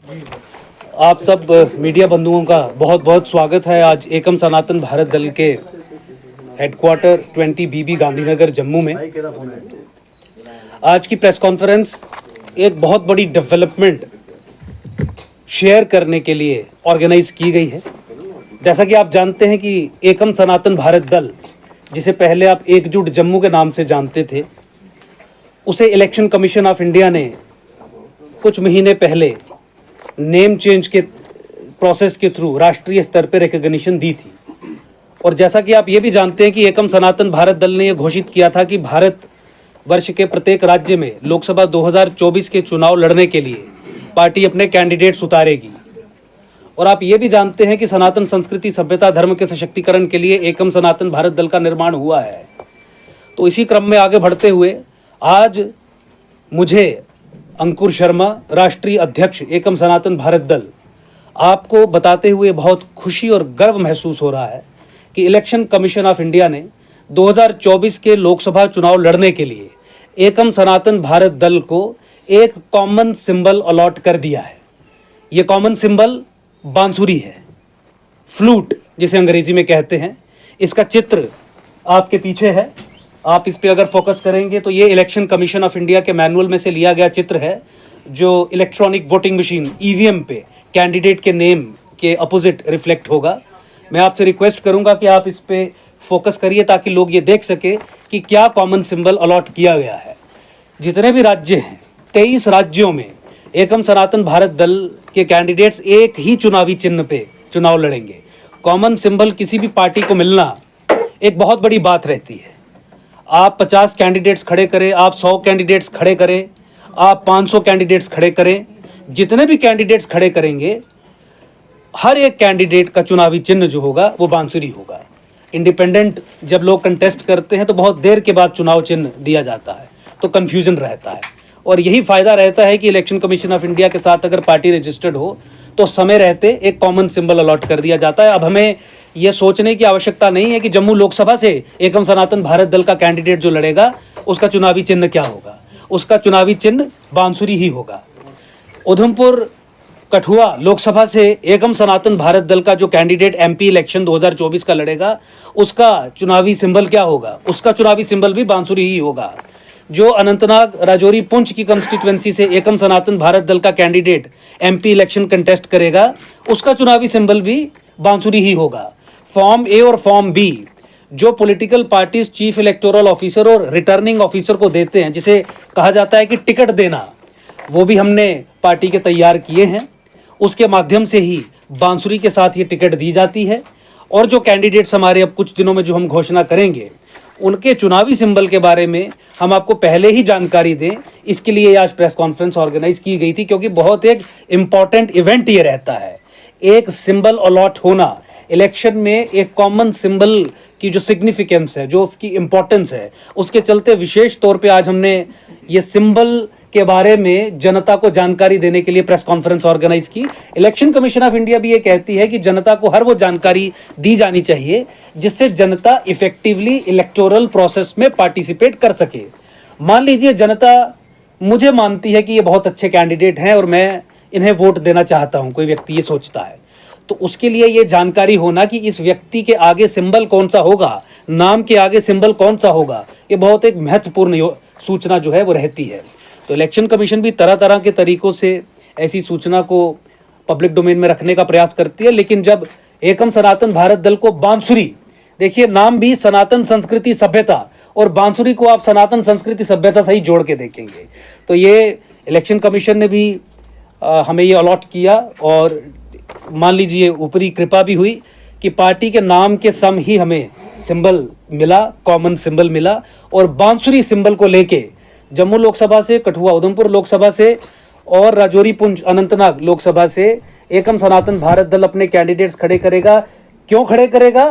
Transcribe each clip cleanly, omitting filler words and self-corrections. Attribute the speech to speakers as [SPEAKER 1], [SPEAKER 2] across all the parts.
[SPEAKER 1] आप सब मीडिया बंधुओं का बहुत बहुत स्वागत है। आज एकम सनातन भारत दल के हेडक्वार्टर 20 बीबी गांधीनगर जम्मू में आज की प्रेस कॉन्फ्रेंस एक बहुत बड़ी डेवलपमेंट शेयर करने के लिए ऑर्गेनाइज की गई है। जैसा कि आप जानते हैं कि एकम सनातन भारत दल, जिसे पहले आप एकजुट जम्मू के नाम से जानते थे, उसे इलेक्शन कमीशन ऑफ इंडिया ने कुछ महीने पहले नेम चेंज के प्रोसेस के थ्रू राष्ट्रीय स्तर पर रिकॉग्निशन दी थी। और जैसा कि आप ये भी जानते हैं कि एकम सनातन भारत दल ने यह घोषित किया था कि भारत वर्ष के प्रत्येक राज्य में लोकसभा 2024 के चुनाव लड़ने के लिए पार्टी अपने कैंडिडेट्स उतारेगी। और आप ये भी जानते हैं कि सनातन संस्कृति, सभ्यता, धर्म के सशक्तिकरण के लिए एकम सनातन भारत दल का निर्माण हुआ है। तो इसी क्रम में आगे बढ़ते हुए आज मुझे अंकुर शर्मा, राष्ट्रीय अध्यक्ष एकम सनातन भारत दल, आपको बताते हुए बहुत खुशी और गर्व महसूस हो रहा है कि इलेक्शन कमीशन ऑफ इंडिया ने 2024 के लोकसभा चुनाव लड़ने के लिए एकम सनातन भारत दल को एक कॉमन सिंबल अलॉट कर दिया है। ये कॉमन सिंबल बांसुरी है, फ्लूट जिसे अंग्रेजी में कहते हैं। इसका चित्र आपके पीछे है। आप इस पे अगर फोकस करेंगे तो ये इलेक्शन कमीशन ऑफ इंडिया के मैनुअल में से लिया गया चित्र है, जो इलेक्ट्रॉनिक वोटिंग मशीन ईवीएम पे कैंडिडेट के नेम के अपोजिट रिफ्लेक्ट होगा। मैं आपसे रिक्वेस्ट करूंगा कि आप इस पे फोकस करिए ताकि लोग ये देख सके कि क्या कॉमन सिंबल अलॉट किया गया है। जितने भी राज्य हैं, 23 राज्यों में एकम सनातन भारत दल के कैंडिडेट्स एक ही चुनावी चिन्ह पे चुनाव लड़ेंगे। कॉमन सिंबल किसी भी पार्टी को मिलना एक बहुत बड़ी बात रहती है। आप 50 कैंडिडेट्स खड़े करें, आप 100 कैंडिडेट्स खड़े करें, आप 500 कैंडिडेट्स खड़े करें, जितने भी कैंडिडेट्स खड़े करेंगे, हर एक कैंडिडेट का चुनावी चिन्ह जो होगा वो बांसुरी होगा। इंडिपेंडेंट जब लोग कंटेस्ट करते हैं तो बहुत देर के बाद चुनाव चिन्ह दिया जाता है, तो कन्फ्यूजन रहता है। और यही फायदा रहता है कि इलेक्शन कमीशन ऑफ इंडिया के साथ अगर पार्टी रजिस्टर्ड हो तो समय रहते एक कॉमन सिंबल अलॉट कर दिया जाता है। अब हमें यह सोचने की आवश्यकता नहीं है कि जम्मू लोकसभा से एकम सनातन भारत दल का कैंडिडेट जो लड़ेगा उसका चुनावी चिन्ह क्या होगा। उसका चुनावी चिन्ह बांसुरी ही होगा। उधमपुर कठुआ लोकसभा से एकम सनातन भारत दल का जो कैंडिडेट एमपी इलेक्शन 2024 का लड़ेगा, उसका चुनावी सिंबल क्या होगा? उसका चुनावी सिंबल भी बांसुरी ही होगा। जो अनंतनाग राजौरी पुंछ की कंस्टिट्यूएंसी से एकम सनातन भारत दल का कैंडिडेट एमपी इलेक्शन कंटेस्ट करेगा, उसका चुनावी सिंबल भी बांसुरी ही होगा। फॉर्म ए और फॉर्म बी जो political parties chief electoral officer और रिटर्निंग ऑफिसर को देते हैं, जिसे कहा जाता है कि टिकट देना, वो भी हमने पार्टी के तैयार किए हैं। उसके माध्यम से ही बांसुरी के साथ ये टिकट दी जाती है। और जो कैंडिडेट्स हमारे अब कुछ दिनों में जो हम घोषणा करेंगे, उनके चुनावी सिंबल के बारे में हम आपको पहले ही जानकारी दें, इसके लिए आज प्रेस कॉन्फ्रेंस ऑर्गेनाइज की गई थी, क्योंकि बहुत एक इम्पॉर्टेंट इवेंट ये रहता है। एक सिंबल अलॉट होना, इलेक्शन में एक कॉमन सिंबल की जो सिग्निफिकेंस है, जो उसकी इम्पोर्टेंस है, उसके चलते विशेष तौर पे आज हमने ये सिंबल के बारे में जनता को जानकारी देने के लिए प्रेस कॉन्फ्रेंस ऑर्गेनाइज की। इलेक्शन कमीशन ऑफ इंडिया भी ये कहती है कि जनता को हर वो जानकारी दी जानी चाहिए जिससे जनता इफेक्टिवली इलेक्टोरल प्रोसेस में पार्टिसिपेट कर सके। मान लीजिए जनता मुझे मानती है कि ये बहुत अच्छे कैंडिडेट हैं और मैं इन्हें वोट देना चाहता हूं, कोई व्यक्ति ये सोचता है, तो उसके लिए ये जानकारी होना कि इस व्यक्ति के आगे सिंबल कौन सा होगा, नाम के आगे सिंबल कौन सा होगा, ये बहुत एक महत्वपूर्ण सूचना जो है वो रहती है। तो इलेक्शन कमीशन भी तरह तरह के तरीकों से ऐसी सूचना को पब्लिक डोमेन में रखने का प्रयास करती है। लेकिन जब एकम सनातन भारत दल को बांसुरी, देखिए नाम भी सनातन संस्कृति सभ्यता, और बांसुरी को आप सनातन संस्कृति सभ्यता से ही जोड़ के देखेंगे, तो ये इलेक्शन कमीशन ने भी हमें ये अलॉट किया। और मान लीजिए ऊपरी कृपा भी हुई कि पार्टी के नाम के सम ही हमें सिंबल मिला, कॉमन सिंबल मिला। और बांसुरी सिंबल को लेके जम्मू लोकसभा से, कठुआ उधमपुर लोकसभा से और राजौरी पुंछ अनंतनाग लोकसभा से एकम सनातन भारत दल अपने कैंडिडेट्स खड़े करेगा। क्यों खड़े करेगा?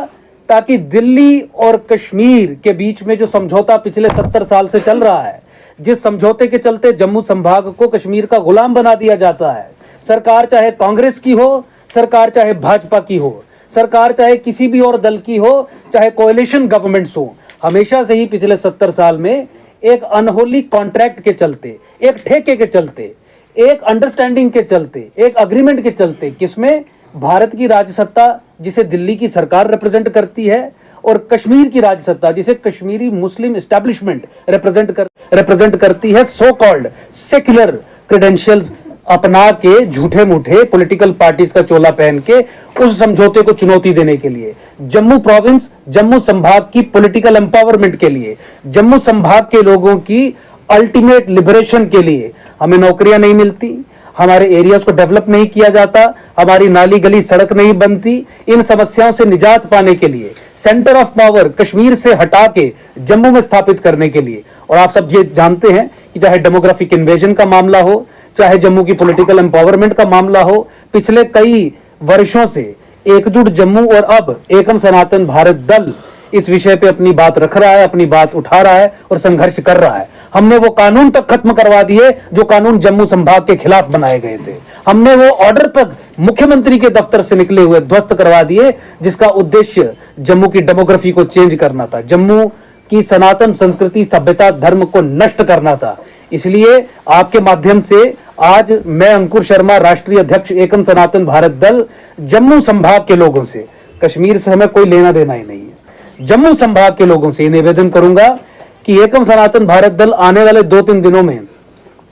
[SPEAKER 1] ताकि दिल्ली और कश्मीर के बीच में जो समझौता पिछले 70 साल से चल रहा है, जिस समझौते के चलते जम्मू संभाग को कश्मीर का गुलाम बना दिया जाता है, सरकार चाहे कांग्रेस की हो, सरकार चाहे भाजपा की हो, सरकार चाहे किसी भी और दल की हो, चाहे कोएलिशन गवर्नमेंट्स हो, हमेशा से ही पिछले 70 साल में एक अनहोली कॉन्ट्रैक्ट के चलते, एक ठेके के चलते एक अंडरस्टैंडिंग के चलते, एक अग्रीमेंट के चलते, किसमें भारत की राज्य सत्ता जिसे दिल्ली की सरकार रिप्रेजेंट करती है और कश्मीर की राज्य सत्ता जिसे कश्मीरी मुस्लिम एस्टैब्लिशमेंट रिप्रेजेंट करती है, सो कॉल्ड सेक्युलर क्रेडेंशियल्स अपना के झूठे मूठे पॉलिटिकल पार्टीज का चोला पहन के उस समझौते को चुनौती देने के लिए, जम्मू प्रोविंस, जम्मू संभाग की पॉलिटिकल एम्पावरमेंट के लिए, जम्मू संभाग के लोगों की अल्टीमेट लिबरेशन के लिए हमें नौकरियां नहीं मिलती, हमारे एरियाज को डेवलप नहीं किया जाता, हमारी नाली गली सड़क नहीं बनती। इन समस्याओं से निजात पाने के लिए सेंटर ऑफ पावर कश्मीर से हटा के जम्मू में स्थापित करने के लिए, और आप सब ये जानते हैं कि चाहे डेमोग्राफिक इन्वेजन का मामला हो, चाहे जम्मू की पॉलिटिकल एम्पावरमेंट का मामला हो, पिछले कई वर्षों से एकजुट जम्मू और अब एकम सनातन भारत दल इस विषय पे अपनी बात रख रहा है, अपनी बात उठा रहा है और संघर्ष कर रहा है। हमने वो कानून तक खत्म करवा दिए जो कानून जम्मू संभाग के खिलाफ बनाए गए थे। हमने वो ऑर्डर तक मुख्यमंत्री के दफ्तर से निकले हुए ध्वस्त करवा दिए जिसका उद्देश्य जम्मू की डेमोग्राफी को चेंज करना था, जम्मू की सनातन संस्कृति सभ्यता धर्म को नष्ट करना था। इसलिए आपके माध्यम से आज मैं अंकुर शर्मा, राष्ट्रीय अध्यक्ष एकम सनातन भारत दल, जम्मू संभाग के लोगों से, कश्मीर से हमें कोई लेना देना ही नहीं है, जम्मू संभाग के लोगों से निवेदन करूंगा कि एकम सनातन भारत दल आने वाले 2-3 दिनों में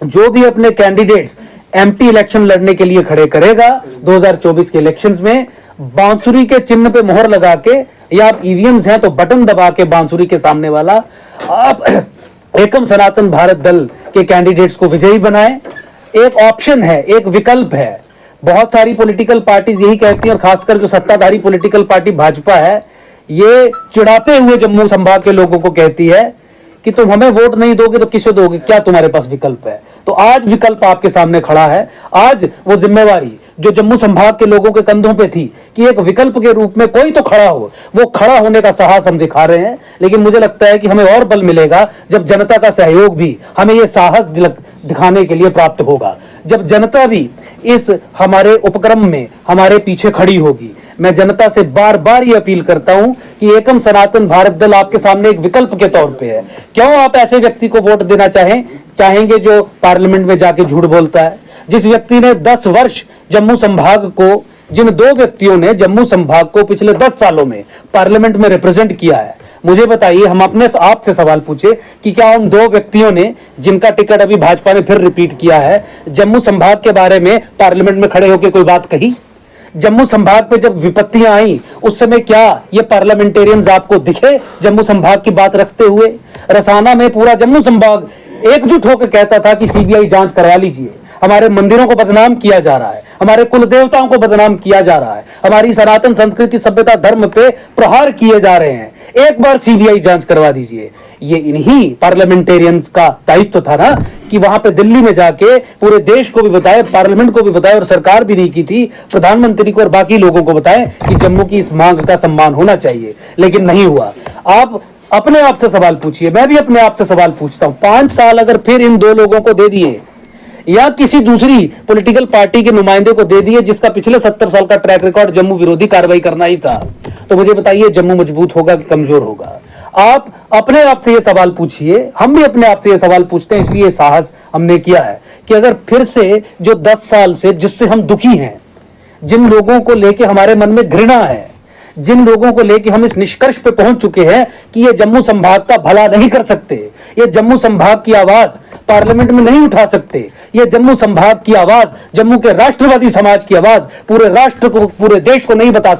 [SPEAKER 1] जो भी अपने कैंडिडेट्स एमपी इलेक्शन लड़ने के लिए खड़े करेगा 2024 के इलेक्शंस में, बांसुरी के चिन्ह पे मोहर लगा के, या आप ईवीएम्स हैं तो बटन दबा के बांसुरी के सामने वाला आप एकम सनातन भारत दल के कैंडिडेट्स को विजयी बनाएं। एक ऑप्शन है, एक विकल्प है। बहुत सारी पॉलिटिकल पार्टीज यही कहती हैं, और खासकर जो सत्ताधारी पॉलिटिकल पार्टी भाजपा है, ये चिढ़ाते हुए जम्मू संभाग के लोगों को कहती है कि तुम हमें वोट नहीं दोगे तो किसे दोगे, क्या तुम्हारे पास विकल्प है? तो आज विकल्प आपके सामने खड़ा है। आज वो जिम्मेवारी जो जम्मू संभाग के लोगों के कंधों पे थी कि एक विकल्प के रूप में कोई तो खड़ा हो, वो खड़ा होने का साहस हम दिखा रहे हैं। लेकिन मुझे लगता है कि हमें और बल मिलेगा जब जनता का सहयोग भी हमें ये साहस दिखाने के लिए प्राप्त होगा, जब जनता भी इस हमारे उपक्रम में हमारे पीछे खड़ी होगी। मैं जनता से बार बार ये अपील करता हूं कि एकम सनातन भारत दल आपके सामने एक विकल्प के तौर पे है। क्यों आप ऐसे व्यक्ति को वोट देना चाहेंगे जो पार्लियामेंट में जाके झूठ बोलता है? जिस व्यक्ति ने 10 वर्ष जम्मू संभाग को, जिन 2 व्यक्तियों ने जम्मू संभाग को पिछले 10 सालों में पार्लियामेंट में रिप्रेजेंट किया है, मुझे बताइए, हम अपने आप से सवाल पूछे कि क्या उन 2 व्यक्तियों ने, जिनका टिकट अभी भाजपा ने फिर रिपीट किया है, जम्मू संभाग के बारे में पार्लियामेंट में खड़े होकर कोई बात कही? जम्मू संभाग पे जब विपत्तियां आई उस समय क्या ये पार्लियामेंटेरियंस आपको दिखे जम्मू संभाग की बात रखते हुए? रसाना में पूरा जम्मू संभाग एकजुट होकर कहता था कि सीबीआई जांच करवा लीजिए। हमारे मंदिरों को बदनाम किया जा रहा है, हमारे कुल देवताओं को बदनाम किया जा रहा है, हमारी सनातन संस्कृति सभ्यता धर्म पे प्रहार किए जा रहे हैं, एक बार सीबीआई जांच करवा दीजिए। ये इन्हीं पार्लियामेंटेरियंस का दायित्व था ना कि वहां पे दिल्ली में जाके पूरे देश को भी बताए, पार्लियामेंट को भी बताए, और सरकार भी नहीं की थी, प्रधानमंत्री को और बाकी लोगों को बताए कि जम्मू की इस मांग का सम्मान होना चाहिए, लेकिन नहीं हुआ। आप अपने आप से सवाल पूछिए, मैं भी अपने आप से सवाल पूछता हूं, 5 साल अगर फिर इन 2 लोगों को दे दिए या किसी दूसरी पॉलिटिकल पार्टी के नुमाइंदे को दे दिए जिसका पिछले 70 साल का ट्रैक रिकॉर्ड जम्मू विरोधी कार्रवाई करना ही था, तो मुझे बताइए जम्मू मजबूत होगा कि कमजोर होगा? आप अपने आप से ये सवाल पूछिए, हम भी अपने आप से ये सवाल पूछते हैं। इसलिए साहस हमने किया है कि अगर फिर से जो 10 साल से जिससे हम दुखी हैं, जिन लोगों को लेके हमारे मन में घृणा है, जिन लोगों को लेके हम इस निष्कर्ष पे पहुंच चुके हैं कि ये जम्मू संभाग का भला नहीं कर सकते, ये जम्मू संभाग की आवाज पार्लियामेंट में नहीं उठा सकते, ये जम्मू संभाग की आवाज, जम्मू के राष्ट्रवादी समाज की आवाज पूरे राष्ट्र को, पूरे देश को नहीं बता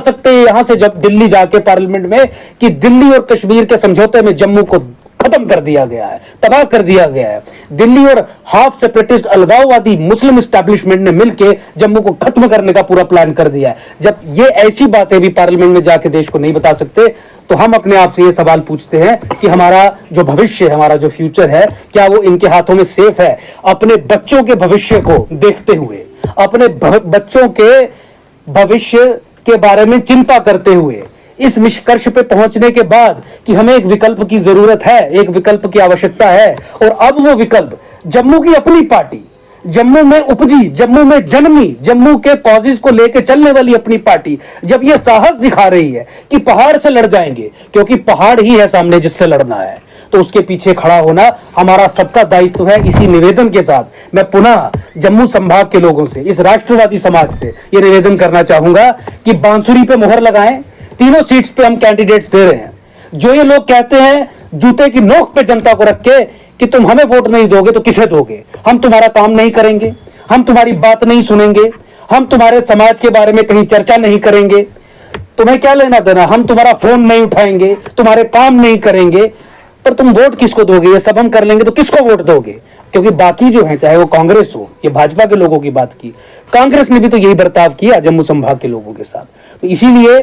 [SPEAKER 1] सकते यहां से जब दिल्ली जाके पार्लियामेंट में कि दिल्ली और कश्मीर के समझौते में जम्मू को खत्म कर दिया गया है, तबाह कर दिया गया है। दिल्ली और हाफ सेपरेटिस्ट अलगाववादी मुस्लिम एस्टैब्लिशमेंट ने मिलकर जम्मू को खत्म करने का पूरा प्लान कर दिया है। जब ये ऐसी बातें भी पार्लियामेंट में जाके देश को नहीं बता सकते, तो हम अपने आप से ये सवाल पूछते हैं कि हमारा जो भविष्य है, हमारा जो फ्यूचर है, क्या वो इनके हाथों में सेफ है? अपने बच्चों के भविष्य को देखते हुए, अपने बच्चों के भविष्य के बारे में चिंता करते हुए, इस निष्कर्ष पे पहुंचने के बाद कि हमें एक विकल्प की जरूरत है, एक विकल्प की आवश्यकता है, और अब वो विकल्प जम्मू की अपनी पार्टी, जम्मू में उपजी, जम्मू में जन्मी, जम्मू के कॉजेज को लेकर चलने वाली अपनी पार्टी जब ये साहस दिखा रही है कि पहाड़ से लड़ जाएंगे, क्योंकि पहाड़ ही है सामने जिससे लड़ना है, तो उसके पीछे खड़ा होना हमारा सबका दायित्व है। इसी निवेदन के साथ मैं पुनः जम्मू संभाग के लोगों से, इस राष्ट्रवादी समाज से ये निवेदन करना चाहूंगा कि बांसुरी पे मुहर लगाएं। तीनों सीट्स पे हम कैंडिडेट्स दे रहे हैं। जो ये लोग कहते हैं जूते की नोक पे जनता को रख के कि तुम हमें वोट नहीं दोगे तो किसे दोगे, हम तुम्हारा काम नहीं करेंगे, हम तुम्हारी बात नहीं सुनेंगे, हम तुम्हारे समाज के बारे में कहीं चर्चा नहीं करेंगे, तुम्हें क्या लेना देना, हम तुम्हारा फोन नहीं उठाएंगे, तुम्हारे काम नहीं करेंगे, पर तुम वोट किसको दोगे, ये सब हम कर लेंगे तो किसको वोट दोगे। क्योंकि बाकी जो है, चाहे वो कांग्रेस हो, ये भाजपा के लोगों की बात की, कांग्रेस ने भी तो यही बर्ताव किया जम्मू संभाग के लोगों के साथ। तो इसीलिए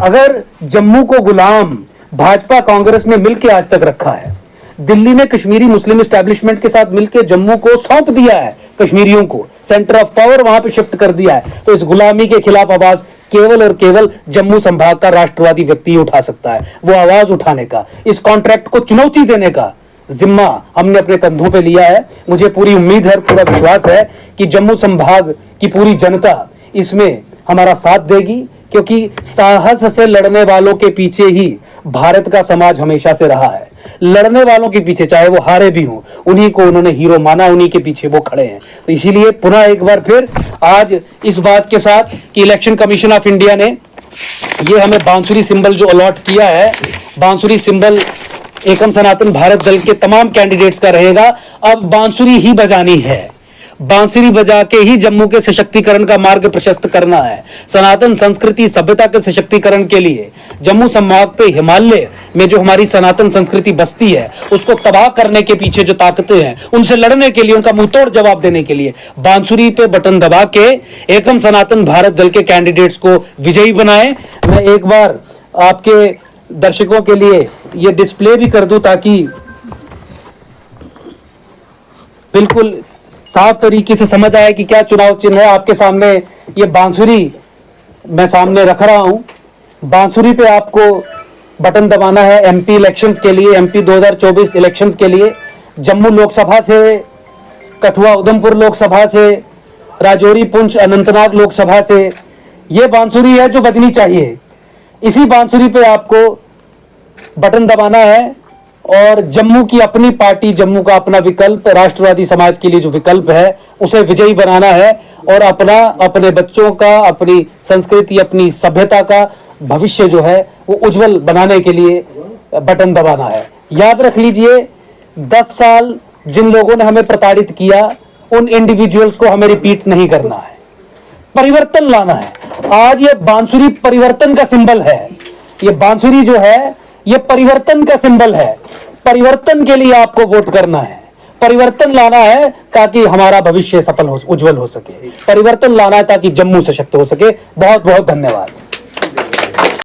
[SPEAKER 1] अगर जम्मू को गुलाम भाजपा कांग्रेस ने मिलकर आज तक रखा है, दिल्ली ने कश्मीरी मुस्लिम एस्टैब्लिशमेंट के साथ मिलकर जम्मू को सौंप दिया है, कश्मीरियों को सेंटर ऑफ पावर वहां पे शिफ्ट कर दिया है, तो इस गुलामी के खिलाफ आवाज केवल और केवल जम्मू संभाग का राष्ट्रवादी व्यक्ति उठा सकता है। वो आवाज उठाने का, इस कॉन्ट्रैक्ट को चुनौती देने का जिम्मा हमने अपने कंधों पे लिया है। मुझे पूरी उम्मीद है, पूरा विश्वास है कि जम्मू संभाग की पूरी जनता इसमें हमारा साथ देगी, क्योंकि साहस से लड़ने वालों के पीछे ही भारत का समाज हमेशा से रहा है। लड़ने वालों के पीछे, चाहे वो हारे भी हों, उन्हीं को उन्होंने हीरो माना, उन्हीं के पीछे वो खड़े हैं। तो इसीलिए पुनः एक बार फिर आज इस बात के साथ कि इलेक्शन कमीशन ऑफ इंडिया ने ये हमें बांसुरी सिंबल जो अलॉट किया है, बांसुरी सिंबल एकम सनातन भारत दल के तमाम कैंडिडेट्स का रहेगा। अब बांसुरी ही बजानी है, बांसुरी बजा के ही जम्मू के सशक्तिकरण का मार्ग प्रशस्त करना है। सनातन संस्कृति सभ्यता के सशक्तिकरण के लिए जम्मू संभाग पे हिमालय में जो हमारी सनातन संस्कृति बसती है, उसको तबाह करने के पीछे जो ताकतें हैं, उनसे लड़ने के लिए, उनका मुंहतोड़ जवाब देने के लिए बांसुरी पे बटन दबा के एकम सनातन भारत दल के कैंडिडेट्स को विजयी बनाए। मैं एक बार आपके दर्शकों के लिए ये डिस्प्ले भी कर दूं ताकि बिल्कुल साफ तरीके से समझ आए कि क्या चुनाव चिन्ह है। आपके सामने ये बांसुरी मैं सामने रख रहा हूं। बांसुरी पे आपको बटन दबाना है एमपी इलेक्शंस के लिए, एमपी 2024 इलेक्शंस के लिए। जम्मू लोकसभा से, कठुआ उधमपुर लोकसभा से, राजौरी पुंछ अनंतनाग लोकसभा से ये बांसुरी है जो बजनी चाहिए। इसी बांसुरी पे आपको बटन दबाना है और जम्मू की अपनी पार्टी, जम्मू का अपना विकल्प, राष्ट्रवादी समाज के लिए जो विकल्प है, उसे विजयी बनाना है और अपना, अपने बच्चों का, अपनी संस्कृति, अपनी सभ्यता का भविष्य जो है वो उज्जवल बनाने के लिए बटन दबाना है। याद रख लीजिए, 10 साल जिन लोगों ने हमें प्रताड़ित किया, उन इंडिविजुअल्स को हमें रिपीट नहीं करना है, परिवर्तन लाना है। आज ये बांसुरी परिवर्तन का सिंबल है। ये बांसुरी जो है ये परिवर्तन का सिंबल है। परिवर्तन के लिए आपको वोट करना है, परिवर्तन लाना है ताकि हमारा भविष्य सफल हो, उज्जवल हो सके। परिवर्तन लाना है ताकि जम्मू सशक्त हो सके। बहुत बहुत धन्यवाद।